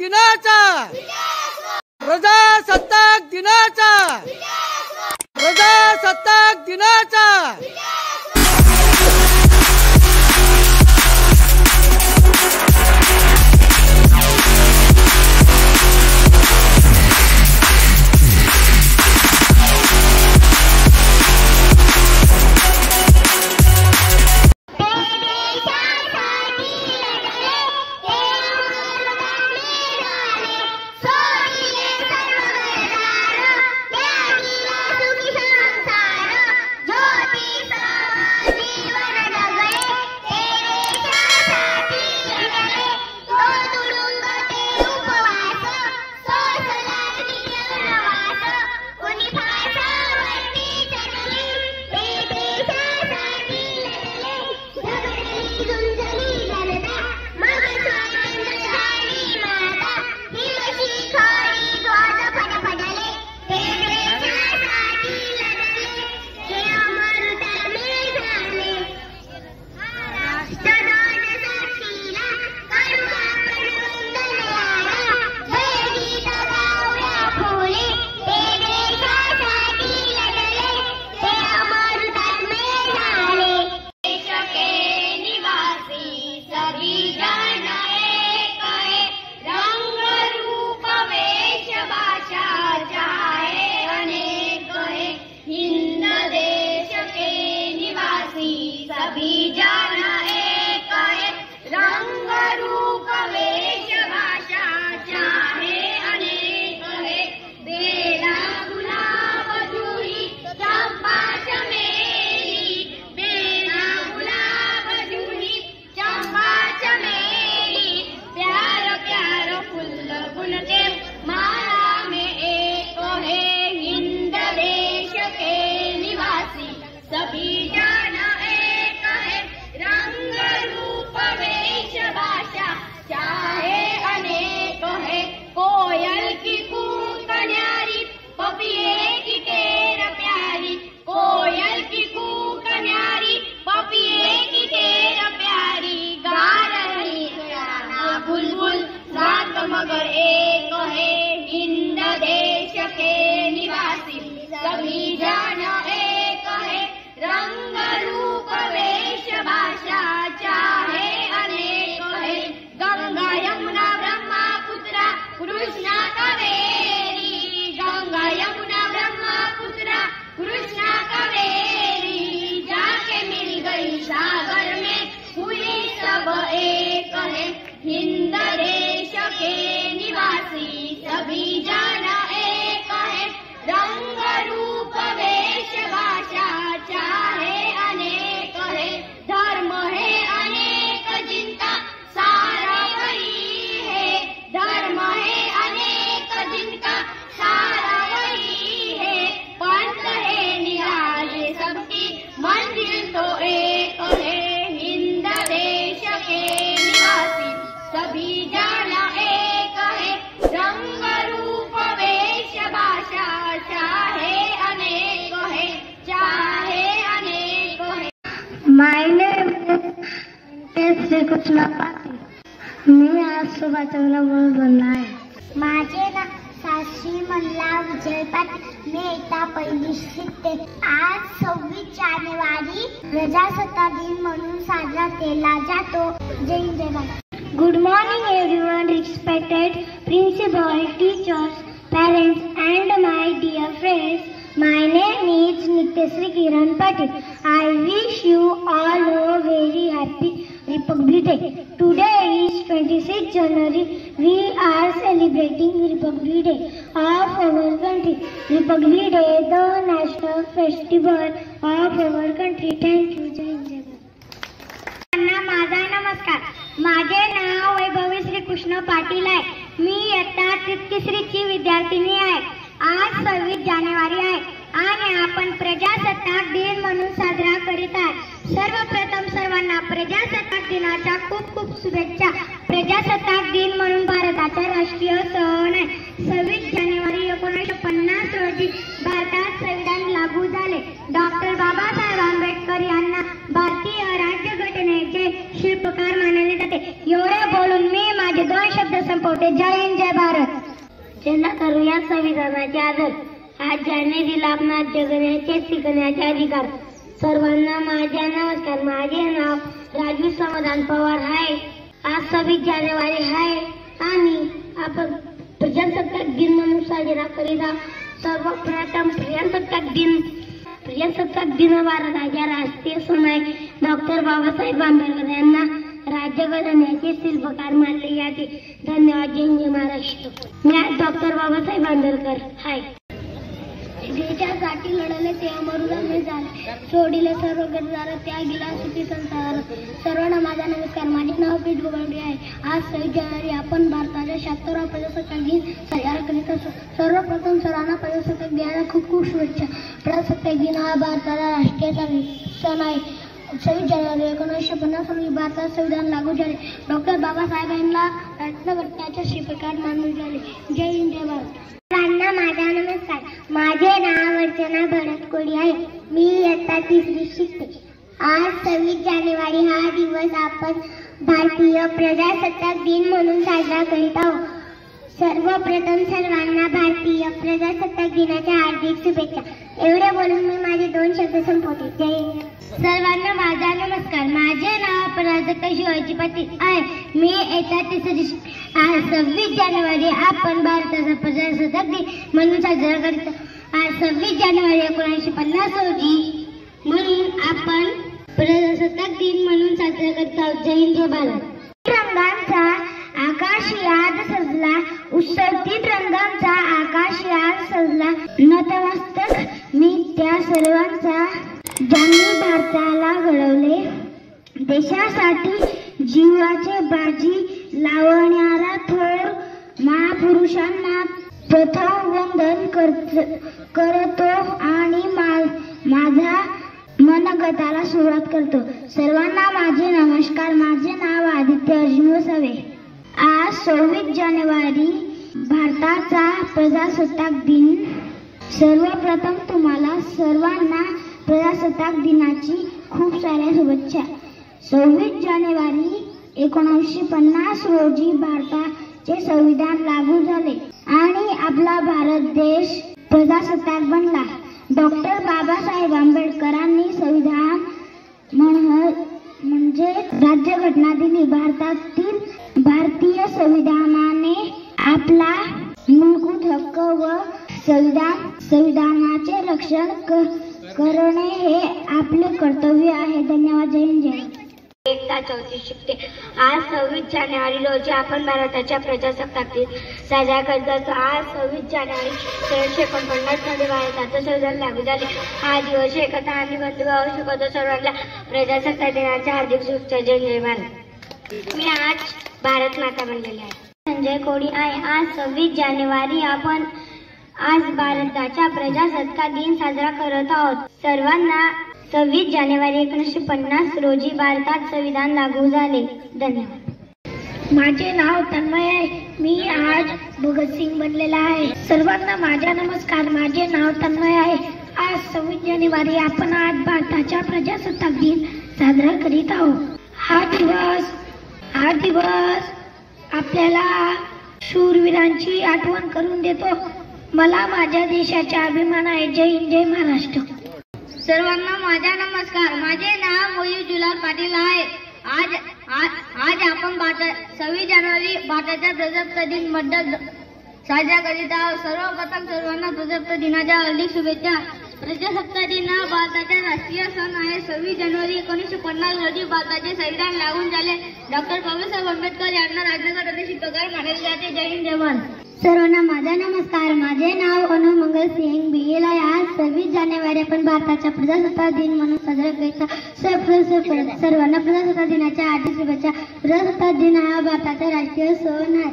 दिनाचा प्रजासत्ताक दिनाचा प्रजासत्ताक दिनाचा मगर एक है हिंद देश के निवासी सभी जन एक है रंग रूप वेश भाषा चाहे अनेक है गंगा यमुना ब्रह्मपुत्र कृष्णा कावेरी गंगा यमुना ब्रह्मपुत्र कृष्णा कावेरी जाके मिल गई सागर में हुई सब एक है हिंद देश के निवासी सभी जन एक है रंग रूप वेश भाषा चाहे अनेक है धर्म है अनेक जिनका सारा वही है धर्म है अनेक जिनका सारा वही है पंथ है निराले सबकी मंजिल तो एक है हिंद देश के निवासी सभी जन एक है रंग रूप वेश भाषा चाहे अनेक है चाहे अनेक है। My name is Shri Krishna Patil. मी आज सुभाषचंद्र बोस बनला आहे। माझे नाव साक्षी मल्ला विजय पाटील। मी इयत्ता पहिली शिकते। आज 26 जानेवारी प्रजासत्ताक दिन म्हणून साजरा केला जातो। जय हिंद जय Bharat. Good morning everyone, respected principal, teachers, parents and my dear friends. My name is Nityasri Kiran Patil. I wish you all a very happy Republic Day. Today is 26 January. We are celebrating Republic Day of our country. Republic Day, the national festival of our country. Thank you. जय हिंद जय भारत। माझा नमस्कार। माझे नाव वैभवी श्री कृष्ण पाटील आहे। मी इयत्ता 3री विद्यार्थिनी आहे। आज 26 जानेवारी आहे आणि आपण प्रजासत्ताक दिन म्हणून साजरा करीत आहे। सर्वप्रथम सर्वांना प्रजासत्ताक दिनाच्या खूप खूप शुभेच्छा। प्रजासत्ताक दिन म्हणून भारताचा राष्ट्रीय सण आहे। 26 जानेवारी 1950 रोजी भारतात संविधान लागू झाले। डॉक्टर बाबासाहेब आंबेडकर यांना भारतीय राज्यघटनेचे शिल्पकार मानले जाते। एवढे बोलून मी माझे 2 शब्द संपवते. जय हिंद जय भारत. ज्यांना करूया संविधानाचे आदर. आज ज्याने दिला आपला जगण्याचे शिकण्याचे अधिकार. सर्वांना माझा नमस्कार. माझे नाव राजू समाधान पवार आहे. आज 26 जानेवारी आहे आणि आपण प्रजासत्ताक दिन म्हणून साजरा करीत आहोत. सर्वप्रथम प्रजासत्ताक दिन भारताच्या राष्ट्रीय सण आहे. डॉक्टर बाबासाहेब आंबेडकर यांना राज्यघटनेचे शिल्पकार मानले जाते. धन्यवाद. जय हिंद जय महाराष्ट्र. मी डॉक्टर बाबासाहेब आंबेडकर आहे. देशासाठी लढले ते अमरुदाने झाले. सोडिले सर्व गरजार त्यागीला सुखी संसार. सर्वांना माझा नमस्कार. माझे नाव पीठ गोगावडे आहे. आज 26 जानेवारी आपण भारताच्या 76वा प्रजासत्ताक दिन साजरा करीत असतो. सर्वप्रथम सर्वांना प्रजासत्ताक दिनाच्या खूप खूप शुभेच्छा. प्रजासत्ताक दिन हा भारताचा राष्ट्रीय सण आहे. 26 जानेवारी 1950 रोजी भारतात संविधान लागू झाले. डॉक्टर बाबासाहेब यांना राज्यघटनेचे शिल्पकार मानले झाले. जय हिंद जय भारत. सर्वांना माझा नमस्कार. माझे नाव अर्चना भरत कोळी आहे. मी इयत्ता 3री शिकते. आज 26 जानेवारी हा दिवस आपण भारतीय प्रजासत्ताक दिन म्हणून साजरा करीत आहोत. सर्वप्रथम सर्वांना भारतीय प्रजासत्ताक दिनाच्या हार्दिक शुभेच्छा. एवढे बोलून मी माझे 2 शब्द संपवते. जय हिंद. सर्वांना माझा नमस्कार. माझे नाव प्राजक्ता शिवाजी पाटील आहे. मी इयत्ता 3री शिकते. आज 26 जानेवारी आपण भारताचा प्रजासत्ताक दिन म्हणून साजरा करतो. आज 26 जानेवारी 1950 रोजी म्हणून आपण प्रजासत्ताक दिन म्हणून साजरा करत आहोत. जय हिंद जय भारत. रंगांचा आकाश याद सजला. उत्सवतीत रंगांचा आकाश याद सजला. नतमस्तक मी त्या सर्वांचा ज्यांनी भारताला घडवले. देशासाठी जीवाचे बाजी लावणारा थोर महापुरुषांना प्रथम वंदन करतो आणि माझा मनगताला सुरुवात करतो. सर्वांना माझे नमस्कार. माझे नाव आदित्य अर्जुन वसावे. आज 26 जानेवारी भारताचा प्रजासत्ताक दिन. सर्वप्रथम तुम्हाला सर्वांना प्रजासत्ताक दिनाची खूप साऱ्या शुभेच्छा. 26 जानेवारी 1950 रोजी भारताचे संविधान लागू झाले आणि आपला भारत देश प्रजासत्ताक बनला. डॉक्टर बाबासाहेब आंबेडकरांनी संविधान म्हणजे राज्यघटना दिली. भारतातील भारतीय संविधानाने आपला मूलभूत हक्क व संविधानाचे रक्षण करणे हे आपले कर्तव्य आहे. धन्यवाद. जय हिंद जय. इयत्ता 4री शिकते. आज 26 जानेवारी रोजी आपण भारताच्या प्रजासत्ताक दिन साजरा करत असतो. आज 26 जानेवारी 1949 मध्ये भारताचं संविधान लागू झाले. हा दिवस एकता आणि बंधुभाव शिकवतो. सर्वांना प्रजासत्ताक दिनाच्या हार्दिक शुभेच्छा. जय जय भारत. मी आज भारत माता बनलेली आहे. संजय कोळी आहे. आज 26 जानेवारी आपण आज भारताचा प्रजासत्ताक दिन साजरा करत आहोत. सर्वांना 26 जानेवारी 1950 रोजी भारतात संविधान लागू झाले. धन्यवाद. माझे नाव तन्मय आहे. मी आज भगतसिंग बनलेला आहे. सर्वांना माझा नमस्कार. माझे नाव तन्मय आहे. आज 26 जानेवारी आपण आज भारताचा प्रजासत्ताक दिन साजरा करीत आहोत. हा दिवस आपल्याला शूरवीरांची आठवण करून देतो. मला माझ्या देशाचा अभिमान आहे. जय हिंद जय महाराष्ट्र. सर्वांना माझा नमस्कार. माझे नाव मयूर जुलाल पाटील आहे. आज आपण 26 जानेवारी भारताच्या प्रजासत्ताक दिन मध्ये साजरा करीत आहोत. सर्वप्रथम सर्वांना प्रजासत्ताक दिनाच्या हार्दिक शुभेच्छा. प्रजासत्ताक दिन हा भारताचा राष्ट्रीय सण आहे. 26 जानेवारी 1950 रोजी भारताचे संविधान लागू झाले. डॉक्टर बाबासाहेब आंबेडकर यांना राज्यघटनेचे शिल्पकार मानले जाते. जय हिंद जय भारत. सर्वांना माझा नमस्कार. माझे नाव अनु मंगल सिंग BL आहे. आज 26 जानेवारी आपण भारताचा प्रजासत्ताक दिन म्हणून साजरा करतो. सर्वांना प्रजासत्ताक दिनाच्या हार्दिक शुभेच्छा. प्रजासत्ताक दिन हा भारताचा राष्ट्रीय सण आहे.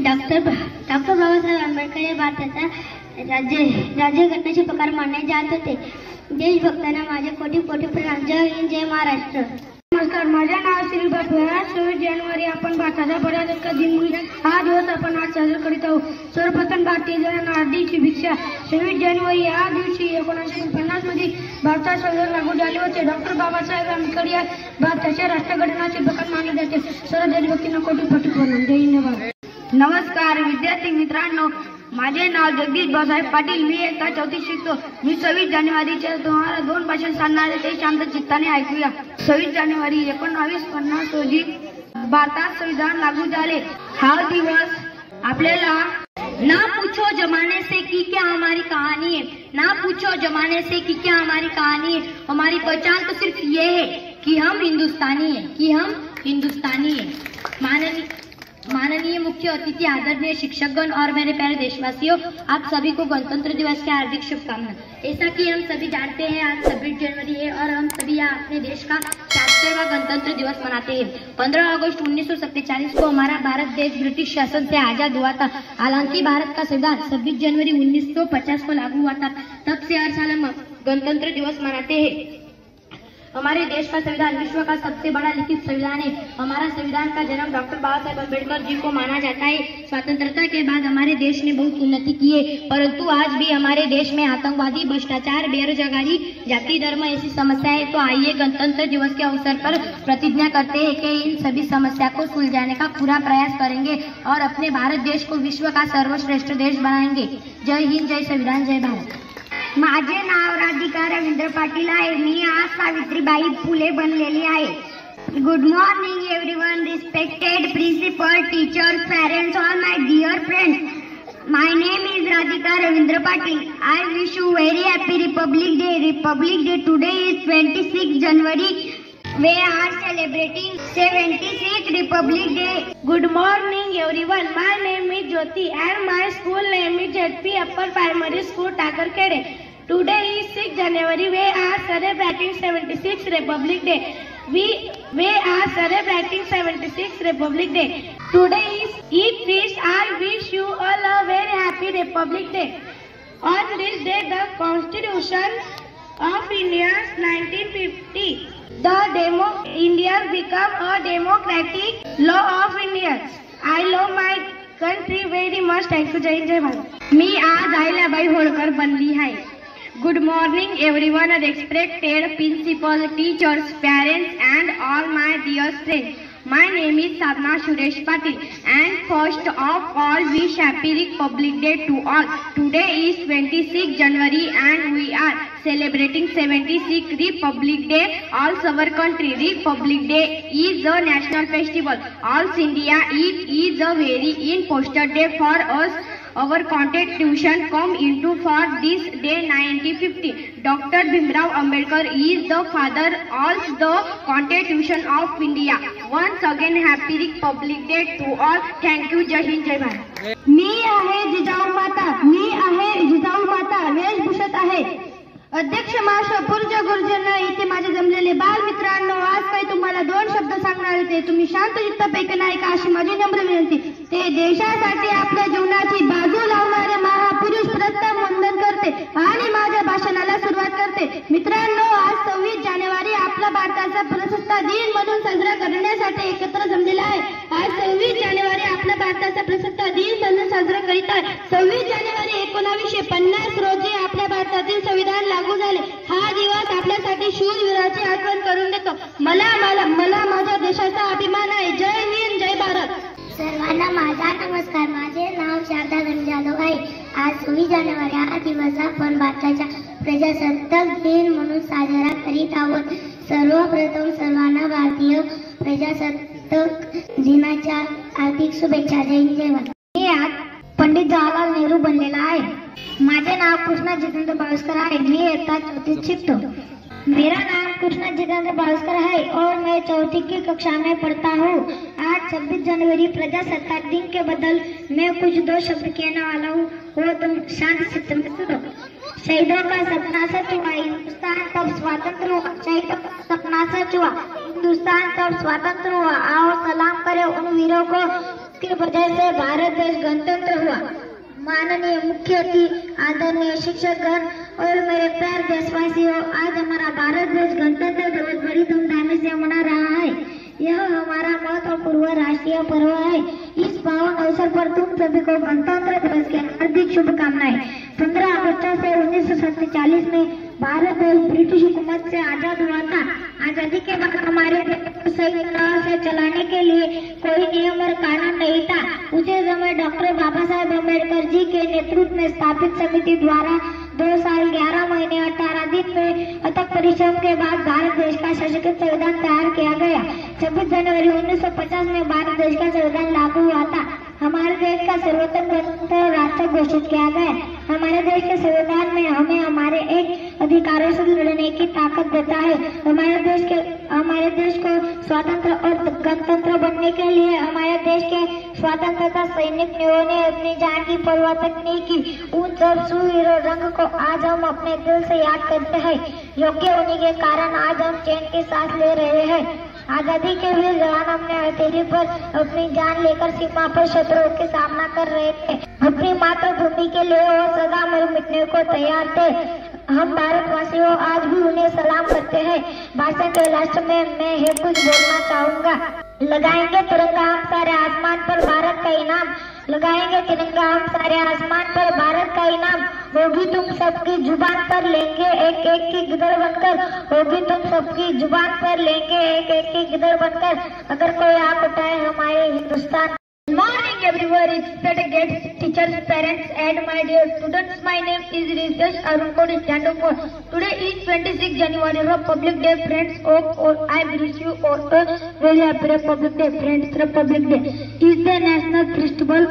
डॉक्टर बाबासाहेब आंबेडकर हे भारताचा राज्यघटनेचे प्रकार मानले जात होते. देशभक्तांना माझे कोटी कोटी प्रणाम. जय हिंद जय महाराष्ट्र. नमस्कार. माझे नाव श्री बापू. आज 26 जानेवारी आपण साजरा बऱ्याच का दिन म्हणून हा दिवस आपण आज साजरा करीत आहोत. सर्वप्रथम भारतीय जनांना हार्दिक शुभेच्छा. 26 जानेवारी या दिवशी 1950 मध्ये भारतात संविधान लागू झाले होते. डॉक्टर बाबासाहेब आंबेडकर या भारताच्या राष्ट्रघटनाचे प्रकार मानले जाते. सर्व देशभक्तींना कोटी प्रणाम. धन्यवाद. नमस्कार विद्यार्थी मित्रांनो, माझे नाव जगदीश भाऊसाहेब पाटील. मी इयत्ता 4थी शिकतो. मी 26 जानेवारीच्या 2002 भाषण सांगणार आहे, ते शांत चित्ताने ऐकूया. 26 जानेवारी 1950 रोजी भारतात संविधान लागू झाले. हा दिवस आपल्याला ना पूछो जमाने से कि क्या हमारी कहानी है, ना पूछो जमाने से कि क्या हमारी कहानी है. हमारी पहचान तो सिर्फ ये है कि हम हिंदुस्तानी है. माननीय मुख्य अतिथि, आदरणीय शिक्षकगण और मेरे प्यारे देशवासियों, आप सभी को गणतंत्र दिवस की हार्दिक शुभकामनाएं. ऐसा कि हम सभी जानते हैं आज 26 जनवरी है और हम सभी यहाँ अपने देश का 76वां गणतंत्र दिवस मनाते हैं. 15 अगस्त 1947 को हमारा भारत देश ब्रिटिश शासन से आजाद हुआ था. हालांकि भारत का संविधान 26 जनवरी 1950 को लागू हुआ था. तब से हर साल हम गणतंत्र दिवस मनाते हैं. हमारे देश का संविधान विश्व का सबसे बड़ा लिखित संविधान है. हमारा संविधान का जन्म डॉक्टर बाबा साहेब अम्बेडकर जी को माना जाता है. स्वतंत्रता के बाद हमारे देश ने बहुत उन्नति की है, परंतु आज भी हमारे देश में आतंकवादी, भ्रष्टाचार, बेरोजगारी, जाति धर्म ऐसी समस्या है. तो आइए गणतंत्र दिवस के अवसर पर प्रतिज्ञा करते हैं कि इन सभी समस्या को सुलझाने का पूरा प्रयास करेंगे और अपने भारत देश को विश्व का सर्वश्रेष्ठ देश बनाएंगे. जय हिंद, जय संविधान, जय भारत. माझे नाव राधिका रवींद्र पाटील आहे. मी आज सावित्रीबाई फुले बनलेली आहे. Good morning everyone, respected principal, teachers, parents, all my dear friends. My name is Radhika Ravindra Patil. I wish you very happy Republic Day. Republic Day today is 26 January. We are celebrating 76th Republic Day. Good morning everyone. My name is Jyoti and my school name is ZP Upper Primary School, Takarkede. Today is 6 January. We are celebrating 76th Republic Day. We are celebrating 76th Republic Day. Today is Eid feast. I wish you all a very happy Republic Day. On this day, the Constitution of India 1950. India become a democratic law of India. I love my country very much. Thank you. जय हिंद, जय भारत. मी आज अहिल्याबाई होळकर बनली आहे. Good morning everyone, respected principal, teachers, parents and all my dear friends. My name is Sadhna Suresh Patil and first of all wish happy Republic Day to all. Today is 26 January and we are celebrating 76th Republic Day. All our country Republic Day is a national festival. All India it is a very important day for us. Our Constitution come into for this day 1950. Dr. Bhimrao Ambedkar is the father of the Constitution of India. Once again happy Republic Day to all. Thank you. जय हिंद, जय भारत. मी आहे जिजाऊ माता वेशभूषित आहे. अध्यक्ष महाशय, पूज्य गुरुजन, इथे माझे जमलेले बाल मित्रांनो, आज काही तुम्हाला 2 शब्द सांगणार होते. तुम्ही शांत चित्तापैकी ऐका अशी माझी नम्र विनंती. ते देशासाठी आपल्या जीवनाची बाजू लावणारे महापुरुष प्रथम वंदन करते आणि माझ्या भाषणाला सुरुवात करते. मित्रांनो, आज 26 जानेवारी आपला भारताचा प्रजासत्ताक दिन म्हणून साजरा करण्यासाठी एकत्र जमलेला आहे. आज 26 जानेवारी आपला भारताचा प्रजासत्ताक दिन म्हणून साजरा करीत आहे. 26 जानेवारी 1950 रोजी आपल्या भारतातील संविधान लागू झाले. हा दिवस आपल्यासाठी शूरवीराची आठवण करून देतो. मला माझ्या देशाचा अभिमान आहे. जय हिंद, जय भारत. सर्वांना माझा नमस्कार. माझे नाव शारदा जाधव आहे. आज 26 जानेवारी हा दिवस आपण भारताच्या प्रजासत्ताक दिन म्हणून साजरा करीत आहोत. सर्वप्रथम सर्वांना भारतीय प्रजासत्ताक दिनाच्या हार्दिक शुभेच्छा. जय हिंद, जय भारत. मी आज पंडित जवाहरलाल नेहरू बनलेला आहे. माझे नाव कृष्णा जितेंद्र बावस्कर है. मैं इयत्ता 4थी शिकतो. मेरा नाम कृष्णा जितेंद्र बावस्कर है और मैं 4थी की कक्षा में पढ़ता हूँ. आज 26 जनवरी प्रजासत्ताक दिन के बदल मैं कुछ 2 शब्द कहने वाला हूँ, वो तुम शांत चित्त में सुनो. शहीदों का सपना सच हुआ, हिंदुस्तान तब स्वतंत्र हुआ. शहीदों का सपना सच हुआ, हिंदुस्तान तब स्वतंत्र हुआ. आओ सलाम करें उन वीरों को की वजह से भारत देश गणतंत्र हुआ. माननीय मुख्य अतिथि, आदरणीय शिक्षकगण और मेरे प्यारे देशवासियों, आज हमारा भारत देश गणतंत्र दिवस बड़ी धूमधाम से मना रहा है. यह हमारा महत्वपूर्ण राष्ट्रीय पर्व पर तुम सभी को गणतंत्र दिवस की हार्दिक शुभकामनाएं। 15 अगस्त से 1947 में भारत देश ब्रिटिश हुकूमत से आजाद हुआ था। आजादी के बाद हमारे देश को सही तरह से चलाने के लिए कोई नियम और कानून नहीं था। उसी समय डॉक्टर बाबा साहेब अम्बेडकर जी के नेतृत्व में स्थापित समिति द्वारा 2 साल 11 महीने 18 दिन में अथक परिश्रम के बाद भारत देश का सशक्त संविधान तैयार किया गया। 26 जनवरी 1950 में भारत देश का संविधान लागू हुआ था। हमारे देश का सर्वोत्तम गणतंत्र राष्ट्र घोषित किया गया। हमारे देश के संविधान में हमें हमारे एक अधिकारों से लड़ने की ताकत देता है। हमारे देश को स्वतंत्र और गणतंत्र बनने के लिए हमारे देश के स्वतंत्रता सैनिकों ने अपनी जान की परवाह तक नहीं की। उन सब सुवीर रंग को आज हम अपने दिल से याद करते हैं। योग्य होने के कारण आज हम चैन के सांस ले रहे हैं। आजादी के वीर जवान अपने हथेली पर अपनी जान लेकर सीमा पर शत्रुओं के सामना कर रहे थे। अपनी मातृभूमि के लिए वो सदा मर मिटने को तैयार थे। हम भारतवासियों आज भी उन्हें सलाम करते हैं। भाषण के लास्ट में मैं ये कुछ बोलना चाहूँगा। लगाएंगे तिरंगा हम सारे आसमान पर भारत का इनाम। लगाएंगे तिरंगा हम सारे आसमान पर भारत का इनाम। होगी तुम सबकी जुबान पर लेंगे एक एक की गिदड़ बनकर। होगी तुम सबकी जुबान पर लेंगे एक एक की गिदड़ बनकर। अगर कोई आंख उठाए हमारे Hindustan. Good morning everyone, respected guests, teachers, parents and my dear students. My name is Ritesh Arun Kodi, stand up for. Today is 26 January, Republic Day, friends. I wish you all a very happy Republic Day, friends. Republic Day is the national festival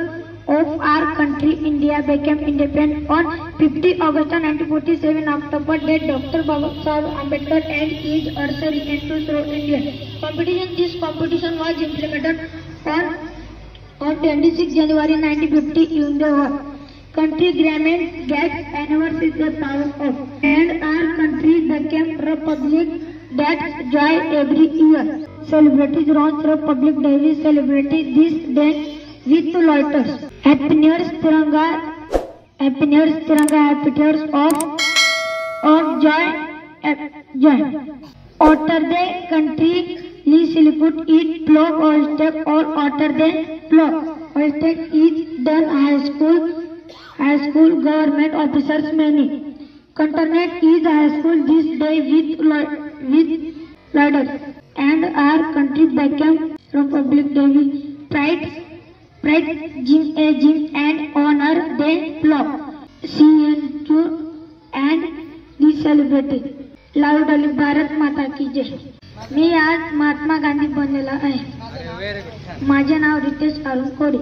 of our country. India became independent on 50 August 1947. October date Dr. Baba Saheb Ambedkar and his urged into through India. This competition was implemented on 26 January 1950 in the country government gets anniversary the power of, and our country became republic that joy every year. Celebrities around Republic Day, we celebrate this day with loiters. Happy New Year Tiranga, Happy New Year Tiranga, Happy New Year of joy. Outer the country Lee eat plow or step or outer the plow. Or step is done high school government officers many. Cantonment is high school this day with ladders. And our country became Republic Day. Pride gym and honor the plow. CNQ and the celebrity. Loudly Bharat माता की जय. मी आज महात्मा गांधी बनलेला आहे. माझे नाव रितेश अरुण कोडी.